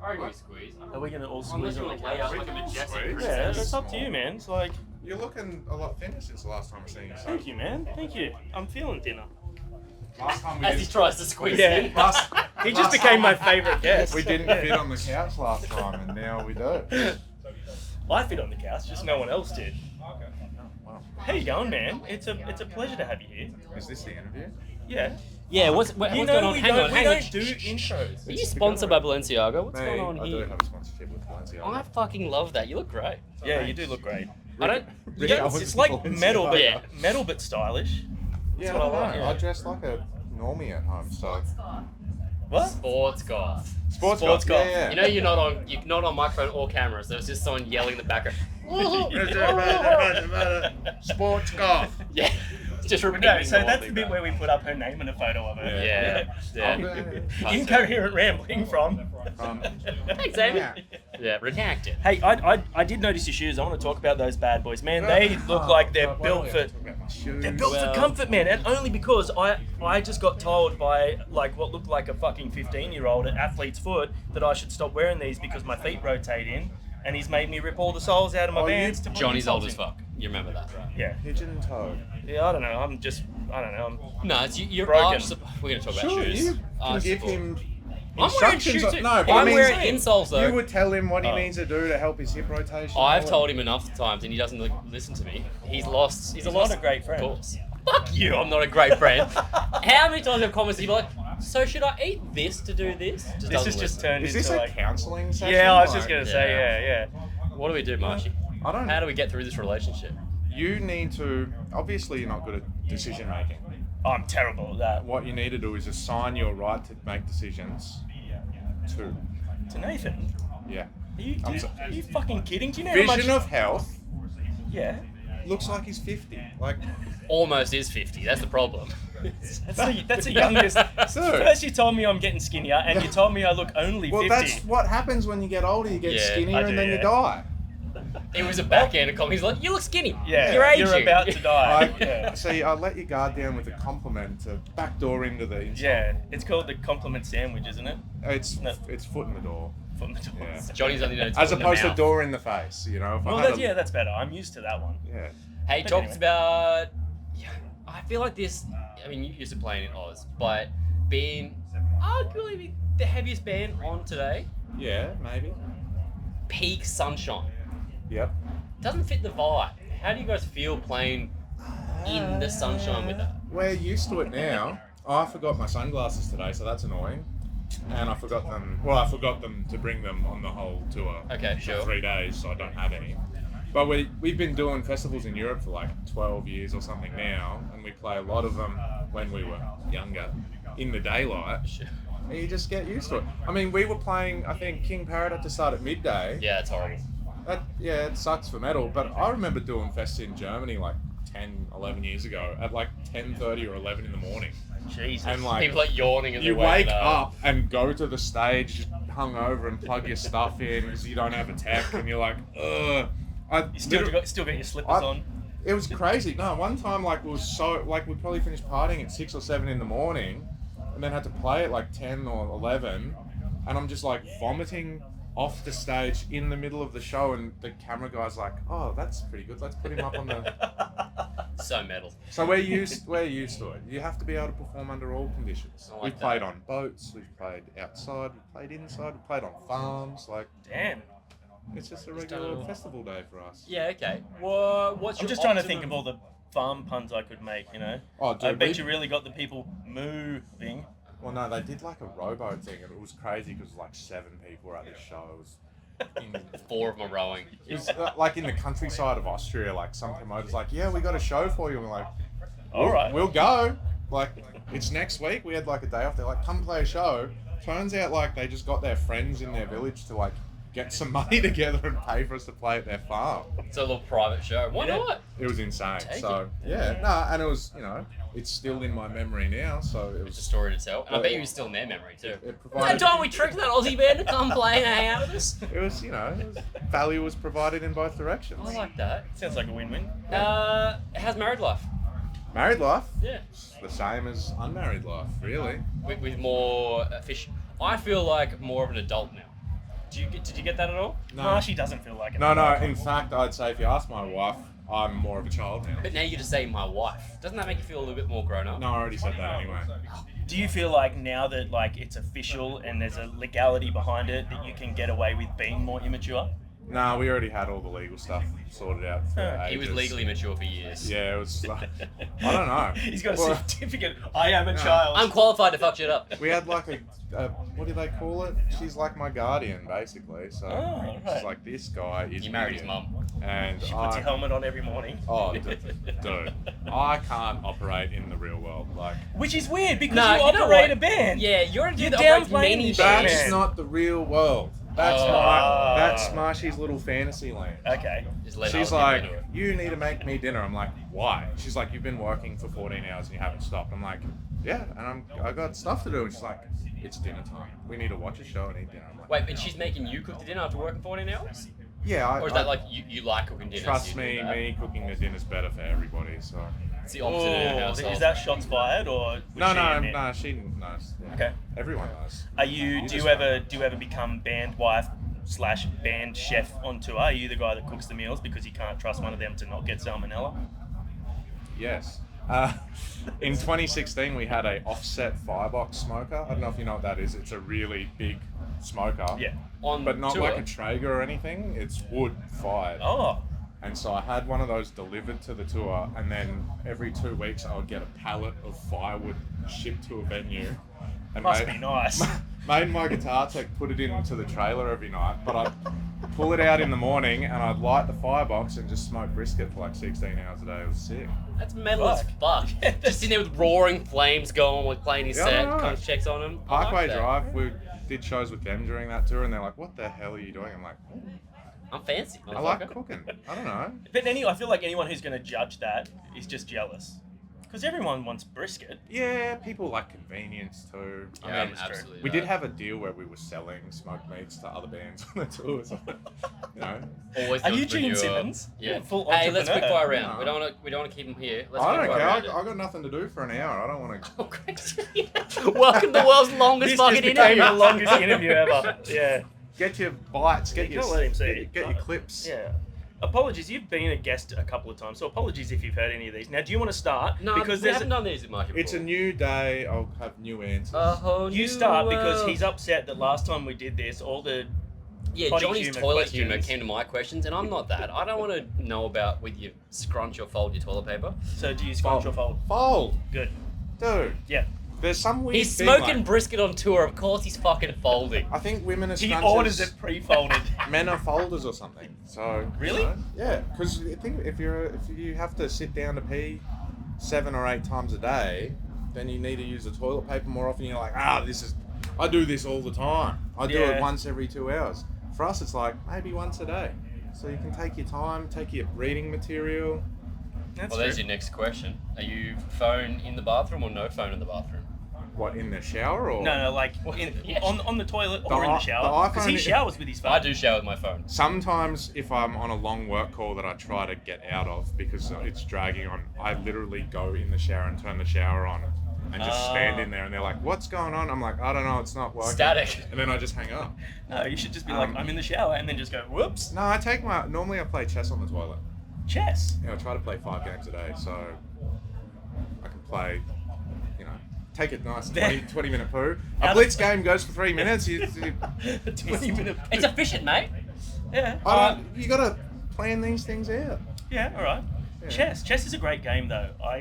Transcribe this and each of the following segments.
I reckon we squeeze. Are we going to all Unless squeeze you on want the to lay out couch? like a majestic Squeeze? Yeah, princess. it's up to you, man. It's like, You're looking a lot thinner since the last time I've seen you. So thank you, man. Thank you. I'm feeling thinner. last time we As he didn't, tries to squeeze Yeah. in. He just became my favourite guest. we didn't fit on the couch last time, and now we do. I fit on the couch, just no one else did. Wow. How you going, man? It's a pleasure to have you here. Is this the interview? Yeah. Yeah, what's going on? Hang on. We don't do intros. Are you sponsored by Balenciaga? What's Me, going on I here? do have a sponsorship with Balenciaga. I fucking love that. You look great. Yeah, you do look great. I don't. You Rick don't Owens It's like Balenciaga. metal, but Yeah. metal but stylish. Yeah, what I I don't like, know. yeah. I dress like a normie at home, so What? sports golf. sports Sports golf. golf. Yeah, You know you're not on microphone or camera, so it's just someone yelling in the background. sports golf. Yeah, it's just repeating. No, so that's wildly, the bit bro. where we put up her name and a photo of her. Yeah. Incoherent rambling from. Thanks, Amy. Yeah, redacted. Hey, I did notice your shoes. I want to talk about those bad boys, man. They look like they're built for. They're built Well- for comfort, man, and only because I just got told by like what looked like a fucking 15-year-old at Athlete's Foot that I should stop wearing these because my feet rotate in, and he's made me rip all the soles out of my Oh, Vans to put Johnny's insoles old as in. fuck. You remember that, right? Yeah, Pigeon toe. yeah. I don't know. I don't know. No, it's you're Broken. We're gonna talk about Sure, shoes. you can give him I'm wearing instructions. shoes too. No, but I'm I mean, wearing insoles though. you would tell him what he Oh. needs to do to help his hip rotation. I've told him enough times and he doesn't listen to me. He's lost. He's He's lost not a great friend. course. Fuck you! I'm not a great friend. How many times have comments you be like, so should I eat this to do this? Just This doesn't has just listen. turned Is this into a like. counselling session? Yeah, I was just Like, gonna say yeah. What do we do, Marshy? I don't. How do we get through this relationship? You need to. Obviously, you're not good at decision making. I'm terrible at that. What you need to do is assign your right to make decisions to. To Nathan. Yeah. Are you fucking kidding? Do you know how much? Vision of health Yeah. looks like he's 50. Like, Almost is 50. That's the problem. That's the youngest. So- First you told me I'm getting skinnier, and you told me I look only well, 50. that's what happens when you get older. You get Yeah, skinnier I and do, then you yeah. die. It was a backhanded comment. He's like, you look skinny. Yeah, You're aging. you're about to die. Yeah. See, I let you guard down with a compliment to backdoor into the inside. Yeah, it's called the compliment sandwich, isn't it? It's No. it's foot in the door. From the door. Yeah. Johnny's only known As in the opposed to mouth. door in the face, you know. If I Well, had that's, yeah, that's better. I'm used to that one. yeah. Hey, But talks anyway. about. Yeah, I feel like this. I mean, you used to play in Oz, but being arguably the heaviest band on today, Yeah, maybe. peak sunshine, Yep. doesn't fit the vibe. How do you guys feel playing in the sunshine with that? We're used to it now. Oh, I forgot my sunglasses today, so that's annoying. And I forgot them. Well, I forgot them to bring them on the whole tour. Okay, for sure. 3 days, so I don't have any. But we've been doing festivals in Europe for like 12 years or something now, and we play a lot of them when we were younger in the daylight. Sure. And you just get used to it. I mean, we were playing, I think, King Parrot had to start at midday. Yeah, it's horrible. Yeah, it sucks for metal, but I remember doing fests in Germany like 10, 11 years ago at like 10:30 or 11 in the morning. Jesus. And like, People like yawning and you they're waking wake up and go to the stage hungover and plug your stuff in because you don't have a tech, and you're like, ugh. You still got your slippers on. It was crazy. No, one time like we probably finished partying at 6 or 7 in the morning, and then had to play at like 10 or 11, and I'm just like vomiting off the stage in the middle of the show, and the camera guy's like, "Oh, that's pretty good. Let's put him up on the." So metal. So we're used to it. You have to be able to perform under all conditions. I like We've that. played on boats, we've played outside, we've played inside, we've played on farms. Like, Damn. it's just a done it regular all. festival day for us. Yeah, okay. What's I'm your just trying to optimum- think of all the farm puns I could make, you know? Oh, dude, I bet you really got the people moving. Well, no, they did like a rowboat thing, and it was crazy because like 7 people were at this show. It was, Four of them are rowing. it was like in the countryside of Austria. Like some promoters like, "Yeah, we got a show for you." And we're like, All right. we'll go. Like, it's next week. We had like a day off. They're like, "Come play a show." Turns out like they just got their friends in their village to like get some money together and pay for us to play at their farm. It's a little private show. Why Yeah. not? It was insane. Take So it. yeah, and it was, you know, it's still in my memory now. So it It's a was. story to tell. And I bet you was still in their memory too. It That provided. time we tricked that Aussie band to come play and hang out with us. It was, you know, value was provided in both directions. I like that. Sounds like a win-win. How's married life? Married life, Yeah. the same as unmarried life, really. With more fish. I feel like more of an adult now. Did you get that at all? No. Marshy doesn't feel like it. No, no. In fact, I'd say if you ask my wife, I'm more of a child now. But now you just say my wife. Doesn't that make you feel a little bit more grown up? No, I already said that anyway. Do you feel like now that like it's official and there's a legality behind it that you can get away with being more immature? No, we already had all the legal stuff sorted out for ages. He was legally mature for years. Yeah, it was like, I don't know. He's got a Well, certificate. I am a child. I'm qualified to fuck shit up. We had like a what do they call it? She's like my guardian, basically. So right. she's like, this guy is. You married his weird. mum. And She puts your helmet on every morning. Oh, dude, I can't operate in the real world. Like, Which is weird because No, you you know operate what? a band. Yeah, you're a dude You're that operates downplaying many this bands. that's man. not the real world. That's Oh. that's Marshy's little fantasy land. Okay. Just let She's other like, people do it. you need to make me dinner. I'm like, why? She's like, you've been working for 14 hours and you haven't stopped. I'm like, yeah, and I got stuff to do. And she's like, it's dinner time. We need to watch a show and eat dinner. I'm like, Wait, and she's making you cook the dinner after working 14 hours? yeah. Or is that like you like cooking dinner? Trust so you me, do that? me cooking the dinner's better for everybody. So It's the opposite in our household. Is that shots fired or? was no, she no, in it? no. She knows. Yeah. Okay. Everyone knows. Are you? Do just you ever become band wife / band chef on tour? Are you the guy that cooks the meals because you can't trust one of them to not get salmonella? Yes. In 2016, we had a offset firebox smoker. I don't know if you know what that is. It's a really big smoker. Yeah. On But not tour? like a Traeger or anything. It's wood fired. Oh. And so I had one of those delivered to the tour, and then every 2 weeks I would get a pallet of firewood shipped to a venue. And Must be nice. Made my guitar tech put it into the trailer every night, but I'd pull it out in the morning and I'd light the firebox and just smoke brisket for like 16 hours a day. It was sick. That's metal as fuck. Just sitting there with roaring flames going, like playing his Yeah, set, I know. comes checks on him. I Parkway like that. Drive, we did shows with them during that tour, and they're like, what the hell are you doing? I'm like, I'm fancy. I like motherfucker. cooking. I don't know. But I feel like anyone who's going to judge that is just jealous. Because everyone wants brisket. Yeah, people like convenience too. Yeah, I I'm mean, absolutely. we that. did have a deal where we were selling smoked meats to other bands on the tour. So, you know, Always Are the you Gene entrepreneur. Simmons? Yeah. You're a full Hey, let's quick entrepreneur. fire round. No. We don't want to keep him here. Let's I quick don't fire care. round I got nothing to do for an hour. I don't want to. Oh, great. Welcome to the world's longest This just fucking became interview. the longest interview ever. Yeah. Get your bites. Get You your. can't let him see it. Get your clips. Yeah. Apologies, you've been a guest a couple of times, so apologies if you've heard any of these. Now, do you want to start? No, because we there's haven't done these with Marky before. It's a new day. I'll have new answers. you start because he's upset that last time we did this, all the Yeah, potty Johnny's humour toilet questions. humor came to my questions, and I'm not that. I don't want to know about whether you scrunch or fold your toilet paper. So do you scrunch or fold? Fold, Good. dude. Yeah. There's some weird. He's thing, smoking like, brisket on tour. Of course, he's fucking folding. I think women are He scrunches. orders it pre-folded. Men are folders or something. So Really? you know, yeah, because I think if you have to sit down to pee 7 or 8 times a day, then you need to use the toilet paper more often. You're like, I do this all the time. I do Yeah. it once every 2 hours. For us, it's like maybe once a day. So you can take your time, take your reading material. That's Well, there's true. your next question. Are you phone in the bathroom or no phone in the bathroom? What, in the shower or? No, like Yeah. on the toilet or in the The shower. Because he iPhone- showers with his phone. I do shower with my phone. Sometimes if I'm on a long work call that I try to get out of because it's dragging on, I literally go in the shower and turn the shower on and just stand in there, and they're like, what's going on? I'm like, I don't know, it's not working. Static. And then I just hang up. No, you should just be like, I'm in the shower, and then just go, whoops. No, normally I play chess on the toilet. Chess. I try to play 5 games a day, so I can play, take it nice, 20-minute poo. A blitz game goes for 3 minutes. 20-minute. It's efficient, mate. Yeah. You gotta plan these things out. Yeah, all right. Yeah. Chess is a great game though. I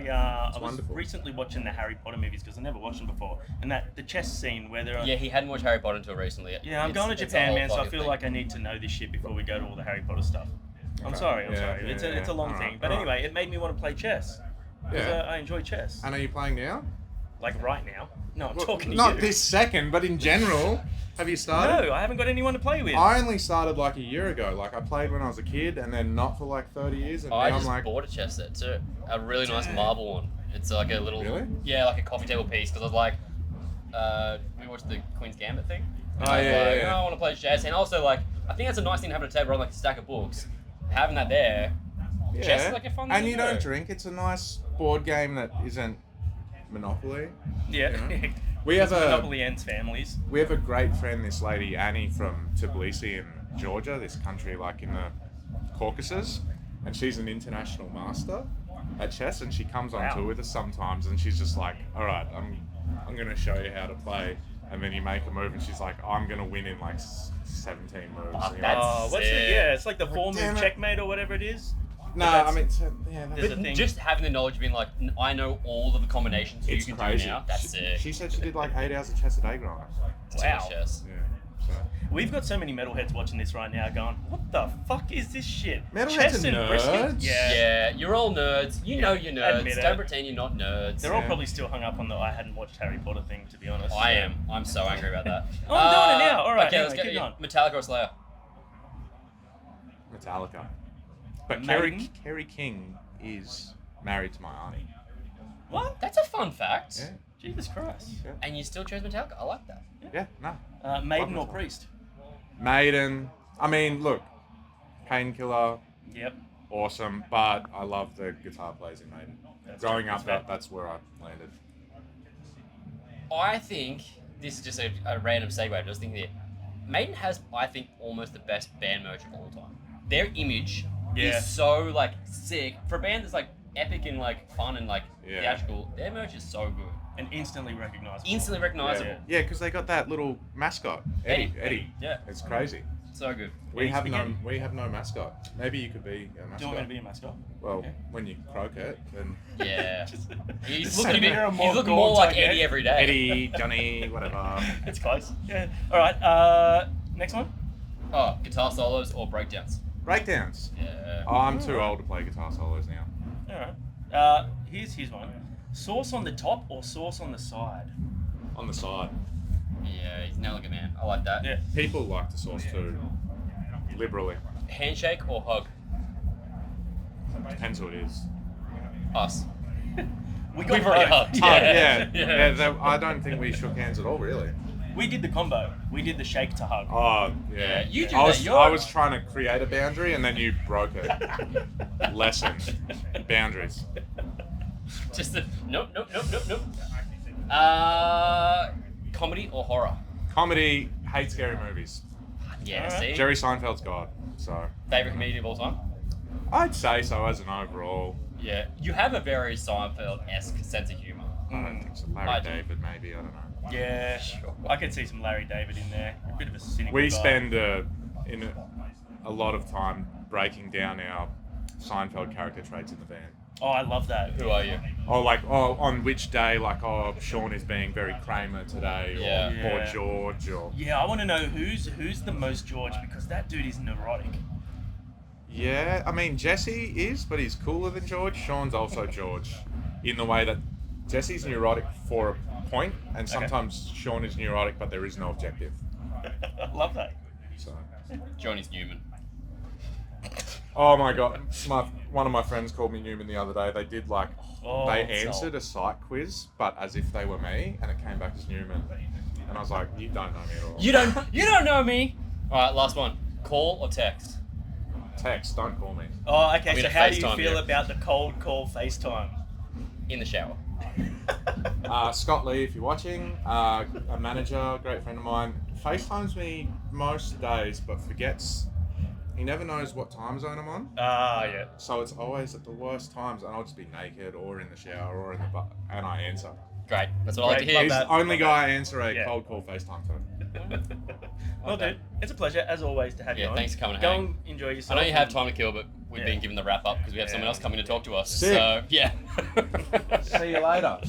was wonderful. recently watching the Harry Potter movies because I never watched them before, and the chess scene where they're Yeah, he hadn't watched Harry Potter until recently. yeah, I'm It's- going to it's a Japan, whole man, so I fucking feel thing. like I need to know this shit before we go to all the Harry Potter stuff. I'm Okay. sorry. Yeah, It's yeah, a long yeah. thing, but Alright. anyway, it made me want to play chess. 'Cause, Yeah. I enjoy chess. And are you playing now? Like right now. No, I'm Well, talking to not you. this second, but in general. Have you started? No, I haven't got anyone to play with. I only started like a year ago. Like I played when I was a kid, and then not for like 30 years, and I now I'm just like, bought a chess set too. A really nice Damn. marble one. It's like a little, Really? yeah, like a coffee table piece. Because I was like, we watched the Queen's Gambit thing. And Oh, I was yeah, like, yeah. I want to play chess, and also like, I think that's a nice thing to have at a table on like a stack of books. Having that there, yeah. chess is like a fun thing And to you do. don't drink. It's a nice board game that isn't Monopoly. yeah. Yeah. We have a Monopoly ends families. we have a great friend, this lady Annie from Tbilisi in Georgia, this country like in the Caucasus, and she's an international master at chess, and she comes on Wow. tour with us sometimes, and she's just like, all right, I'm gonna show you how to play, and then you make a move, and she's like, I'm gonna win in like 17 moves. Fuck, And you're that's- like, What's it? Yeah, it's like the 4-move damn it. checkmate or whatever it is. no, But I mean, There's a But thing. just having the knowledge of being like, I know all of the combinations it's you can crazy. do now. That's she, sick. she said she did like 8 hours of chess a day growing up. Wow. Chess. Yeah. So. We've got so many metalheads watching this right now going, what the fuck is this shit? Metalheads Chess are and brisket? nerds. Yeah. Yeah, you're all nerds. You know you're nerds. Admit it. Don't pretend you're not nerds. They're all Yeah. probably still hung up on the I hadn't watched Harry Potter thing, to be honest. I am. I'm so angry about that. Oh, I'm doing it now. All right, Okay, anyway, let's keep go. going. Metallica or Slayer? Metallica. But Maiden? Kerry King is married to my auntie. What? That's a fun fact. Yeah. Jesus Christ. And you still chose Metallica. I like that. Yeah, no. Maiden or Metallica. Priest? Maiden. I mean, look, Painkiller, Yep. awesome, but I love the guitar players in Maiden. That's Growing fair. up, that's where I landed. I think this is just a random segue. I was thinking here. Maiden has, I think, almost the best band merch of all time. Their image Yeah. is so like sick for a band that's like epic and like fun and like Yeah. theatrical. Their merch is so good, And instantly recognizable. instantly recognizable. Yeah, because they got that little mascot, Eddie. Yeah, It's crazy. so good. We have spaghetti. no mascot. Maybe you could be a mascot. Do you want me to be a mascot? Well, Yeah. when you croak it, then Yeah, he's Just looking a say bit. you're a He's looking more more like gaunt, I Eddie guess. every day. Eddie, Johnny, whatever. It's close. Yeah. All right. Next one. Oh, guitar solos or breakdowns? Breakdowns. Yeah. Oh, I'm too old to play guitar solos now. All right. Here's one. Sauce on the top or sauce on the side? On the side. Yeah, he's an elegant man. I like that. Yeah. People like the sauce too. Liberally. Handshake or hug? Depends who it is. Us. We've We've already both. hugged. Oh, Yeah. yeah. I don't think we shook hands at all, really. We did the combo. We did the shake to hug. Oh, Yeah, yeah. you do I was, that. You're- I was trying to create a boundary and then you broke it. Lesson. Boundaries. Just a, nope. Comedy or horror? Comedy, hate scary movies. Yeah, Alright. see? Jerry Seinfeld's God, so Favorite comedian of all time? I'd say so as an overall. Yeah. You have a very Seinfeld-esque sense of humour. I don't think so. I Larry do. David, maybe, I don't know. Yeah. Sure. I could see some Larry David in there. A bit of a cynical We guy. spend a lot of time breaking down our Seinfeld character traits in the van. Oh, I love that. Who are you? On which day, Sean is being very Kramer today, Yeah. or Yeah. George, or... Yeah, I want to know who's the most George, because that dude is neurotic. Yeah, I mean, Jesse is, but he's cooler than George. Sean's also George, in the way that Jesse's neurotic for a point, and sometimes Sean is neurotic, but there is no objective. I love that. So... Johnny's Newman. Oh my god, one of my friends called me Newman the other day. They did Oh, they it's answered a psych quiz, but as if they were me, and it came back as Newman. And I was like, you don't know me at all. You don't know me. All right, last one. Call or text? Text, don't call me. Oh, okay. I'm So gonna how do you FaceTime feel you. about the cold call FaceTime? In the shower. Scott Lee, if you're watching, a manager, great friend of mine, FaceTimes me most days, but forgets. He never knows what time zone I'm on. Ah, yeah. So it's always at the worst times, and I'll just be naked or in the shower or in the and I answer. Great. That's what I like to Great, hear. He's that. the only guy I answer a Yeah. cold call FaceTime to. Well, dude, it's a pleasure as always to have you Yeah, on. thanks for coming to Go hang. and enjoy I yourself. know you have and- time to kill, but we've Yeah. been given the wrap up because we have someone Yeah. else coming to talk to us. Sick. So, yeah. See you later.